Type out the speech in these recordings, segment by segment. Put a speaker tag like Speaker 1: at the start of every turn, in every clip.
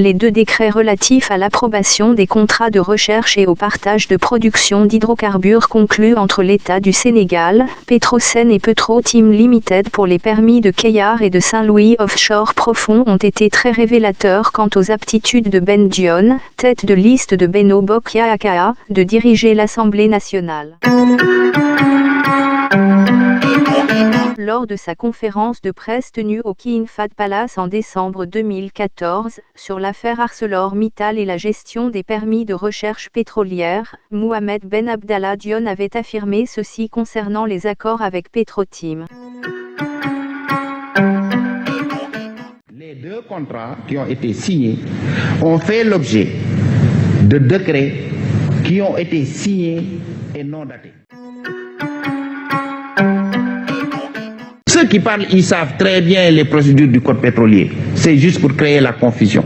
Speaker 1: les deux décrets relatifs à l'approbation des contrats de recherche et au partage de production d'hydrocarbures conclus entre l'État du Sénégal, Petrosen et Petro-Tim Limited pour les permis de Kayar et de Saint-Louis offshore profond ont été très révélateurs quant aux aptitudes de Ben Dione, tête de liste de Benno Bokk Yakaar, de diriger l'Assemblée nationale. Lors de sa conférence de presse tenue au King Fahd Palace en décembre 2014, sur l'affaire ArcelorMittal et la gestion des permis de recherche pétrolière, Mohamed Ben Abdallah Dionne avait affirmé ceci concernant les accords avec Petro-Tim.
Speaker 2: Les deux contrats qui ont été signés ont fait l'objet de décrets qui ont été signés et non datés. Ceux qui parlent, ils savent très bien les procédures du code pétrolier. C'est juste pour créer la confusion.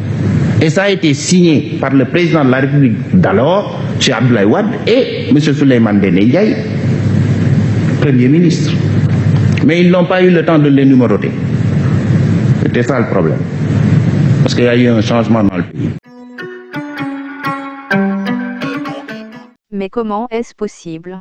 Speaker 2: Et ça a été signé par le président de la République d'alors, M. Abdoulaye Wade, et M. Souleymane Ndéné Ndiaye, Premier ministre. Mais ils n'ont pas eu le temps de les numéroter. C'était ça le problème. Parce qu'il y a eu un changement dans le pays.
Speaker 1: Mais comment est-ce possible ?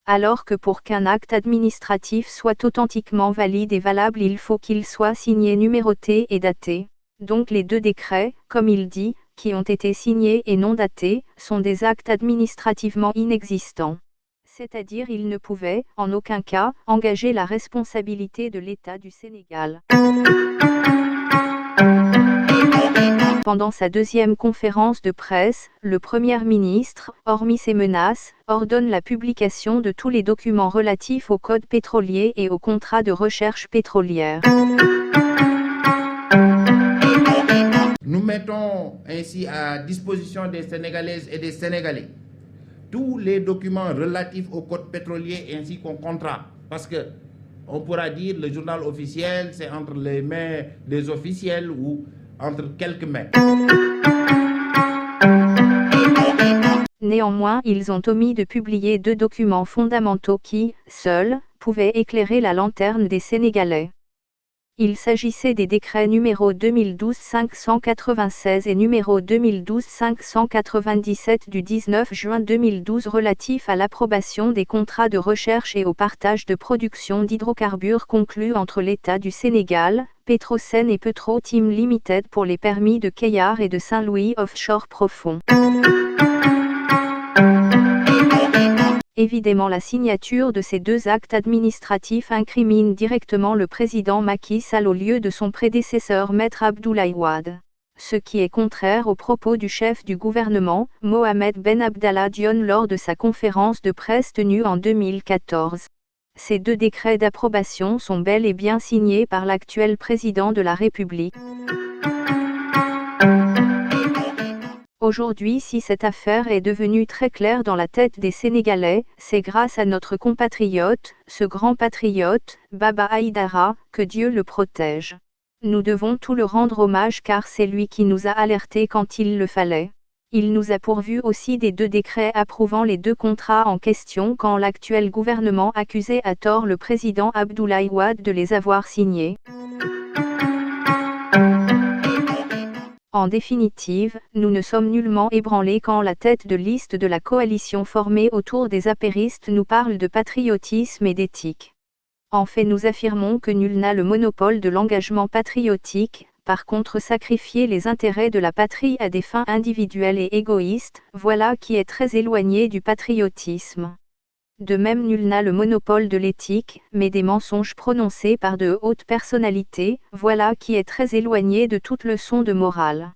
Speaker 1: Alors que pour qu'un acte administratif soit authentiquement valide et valable, il faut qu'il soit signé, numéroté et daté. Donc les deux décrets, comme il dit, qui ont été signés et non datés, sont des actes administrativement inexistants. C'est-à-dire ils ne pouvaient, en aucun cas, engager la responsabilité de l'État du Sénégal. Pendant sa deuxième conférence de presse, le Premier ministre, hormis ces menaces, ordonne la publication de tous les documents relatifs au code pétrolier et au contrat de recherche pétrolière.
Speaker 2: Nous mettons ainsi à disposition des Sénégalaises et des Sénégalais tous les documents relatifs au code pétrolier ainsi qu'au contrat. Parce que on pourra dire le journal officiel, c'est entre les mains des officiels ou entre quelques mains.
Speaker 1: Néanmoins, ils ont omis de publier deux documents fondamentaux qui, seuls, pouvaient éclairer la lanterne des Sénégalais. Il s'agissait des décrets numéro 2012-596 et numéro 2012-597 du 19 juin 2012 relatifs à l'approbation des contrats de recherche et au partage de production d'hydrocarbures conclus entre l'État du Sénégal, Petrosen et Petro-Tim Limited pour les permis de Kayar et de Saint-Louis offshore profond. Évidemment, la signature de ces deux actes administratifs incrimine directement le président Macky Sall au lieu de son prédécesseur Maître Abdoulaye Wade. Ce qui est contraire aux propos du chef du gouvernement, Mohamed Ben Abdallah Dionne lors de sa conférence de presse tenue en 2014. Ces deux décrets d'approbation sont bel et bien signés par l'actuel président de la République. Aujourd'hui, si cette affaire est devenue très claire dans la tête des Sénégalais, c'est grâce à notre compatriote, ce grand patriote, Baba Haïdara, que Dieu le protège. Nous devons tout le rendre hommage car c'est lui qui nous a alertés quand il le fallait. Il nous a pourvu aussi des deux décrets approuvant les deux contrats en question quand l'actuel gouvernement accusait à tort le président Abdoulaye Wade de les avoir signés. En définitive, nous ne sommes nullement ébranlés quand la tête de liste de la coalition formée autour des apéristes nous parle de patriotisme et d'éthique. En fait, nous affirmons que nul n'a le monopole de l'engagement patriotique. Par contre, sacrifier les intérêts de la patrie à des fins individuelles et égoïstes, voilà qui est très éloigné du patriotisme. De même, nul n'a le monopole de l'éthique, mais des mensonges prononcés par de hautes personnalités, voilà qui est très éloigné de toute leçon de morale.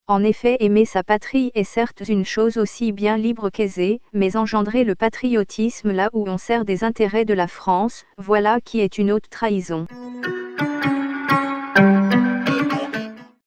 Speaker 1: En effet, aimer sa patrie est certes une chose aussi bien libre qu'aisée, mais engendrer le patriotisme là où on sert des intérêts de la France, voilà qui est une haute trahison.